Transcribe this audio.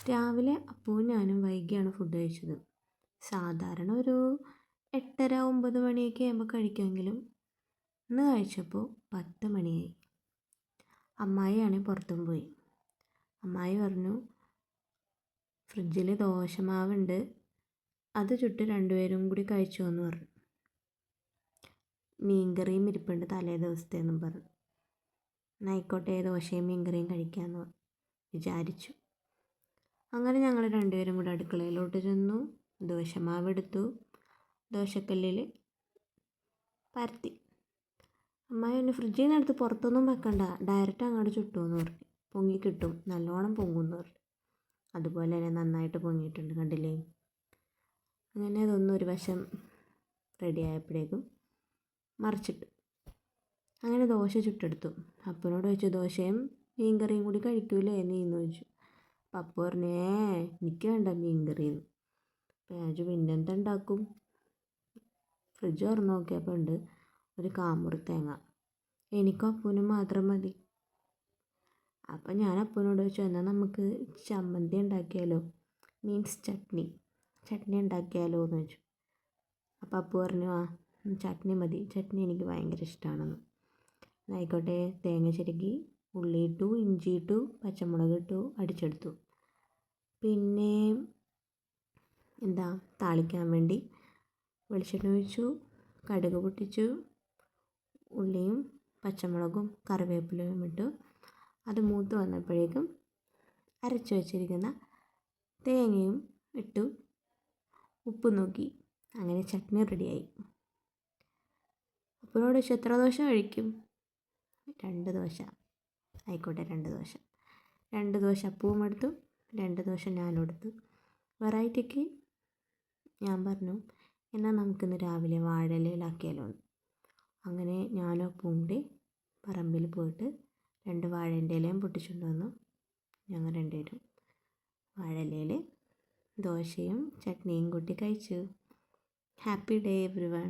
രാവിലെ അപ്പവും ഞാനും വൈകിയാണ് ഫുഡ് കഴിച്ചത്. സാധാരണ ഒരു 8:30 9 മണിയൊക്കെ ആകുമ്പോൾ കഴിക്കുമെങ്കിലും ഇന്ന് കഴിച്ചപ്പോൾ 10 മണിയായി. അമ്മായിയാണെങ്കിൽ പുറത്തും പോയി. അമ്മായി പറഞ്ഞു, ഫ്രിഡ്ജിൽ ദോശമാവുണ്ട്, അത് ചുട്ട് രണ്ടുപേരും കൂടി കഴിച്ചോ എന്ന് പറഞ്ഞു. മീൻകറിയും ഇരിപ്പുണ്ട് തലേ ദിവസത്തേന്നും പറഞ്ഞു. ആയിക്കോട്ടെ, ദോശയും മീൻകറിയും കഴിക്കാമെന്ന് വിചാരിച്ചു. അങ്ങനെ ഞങ്ങൾ രണ്ടുപേരും കൂടെ അടുക്കളയിലോട്ട് ചെന്നു. ദോശമാവെടുത്തു, ദോശക്കല്ലിൽ പരത്തി. അമ്മായി ഒന്ന് ഫ്രിഡ്ജിൽ നിന്ന് എടുത്ത് പുറത്തൊന്നും വെക്കണ്ട, ഡയറക്റ്റ് അങ്ങോട്ട് ചുട്ടു എന്ന് പറഞ്ഞു. പൊങ്ങി കിട്ടും, നല്ലോണം പൊങ്ങുമെന്ന് പറഞ്ഞു. അതുപോലെ തന്നെ നന്നായിട്ട് പൊങ്ങിയിട്ടുണ്ട്, കണ്ടില്ലേ. അങ്ങനെ അതൊന്നും ഒരു വശം റെഡി ആയപ്പോഴേക്കും മറിച്ചിട്ടു. അങ്ങനെ ദോശ ചുട്ടെടുത്തു. അപ്പനോട് ചോദിച്ചു, ദോശയും മീൻകറിയും കൂടി കഴിക്കൂലേ നീന്ന് ചോദിച്ചു. പപ്പ പറഞ്ഞേ, എനിക്ക് വേണ്ട മീൻകറിയെന്ന്. അപ്പോൾ ഞാൻ ചോദിച്ചു, പിന്നെന്താ ഉണ്ടാക്കും? ഫ്രിഡ്ജ് തുറന്ന് നോക്കിയപ്പോൾ ഉണ്ട് ഒരു കാമുറി തേങ്ങ. എനിക്കും അപ്പൂനും മാത്രം മതി. അപ്പം ഞാൻ അപ്പൂനോട് ചോദിച്ചു, എന്നാൽ നമുക്ക് ചമ്മന്തി ഉണ്ടാക്കിയാലോ, മീൻസ് ചട്നി ഉണ്ടാക്കിയാലോ എന്ന് ചോദിച്ചു. അപ്പം അപ്പു പറഞ്ഞു, ആ ചട്നി മതി, ചട്നി എനിക്ക് ഭയങ്കര ഇഷ്ടമാണെന്ന്. ആയിക്കോട്ടെ, തേങ്ങ ചിരകി ഉള്ളി ഇട്ടു, ഇഞ്ചി ഇട്ടു, പച്ചമുളക് ഇട്ടു, അടിച്ചെടുത്തു. പിന്നെ താളിക്കാൻ വേണ്ടി വെളിച്ചെണ്ണ ഒഴിച്ചു, കടുക് പൊട്ടിച്ചു, ഉള്ളിയും പച്ചമുളകും കറിവേപ്പിലയും ഇട്ടു. അത് മൂത്ത് വന്നപ്പോഴേക്കും അരച്ചു വച്ചിരിക്കുന്ന തേങ്ങയും ഇട്ടു, ഉപ്പ് നോക്കി. അങ്ങനെ ചട്നി റെഡിയായി. അപ്പനോട് ചോദിച്ചു, എത്ര ദോശ കഴിക്കും? 2 ദോശ. ആയിക്കോട്ടെ, 2 ദോശ. 2 ദോശ അപ്പവും എടുത്തു, 2 ദോശ ഞാനും എടുത്തു. വെറൈറ്റിക്ക് ഞാൻ പറഞ്ഞു, എന്നാൽ നമുക്കിന്ന് രാവിലെ വാഴയിലയിലാക്കിയാലോ എന്ന്. അങ്ങനെ ഞാനും അപ്പവും കൂടി പറമ്പിൽ പോയിട്ട് 2 വാഴേൻ്റെ ഇലയും പൊട്ടിച്ചുകൊണ്ട് വന്നു. ഞങ്ങൾ രണ്ടുപേരും വാഴയിലയിൽ ദോശയും ചട്നിയും കൂട്ടി കഴിച്ചു. Happy day everyone.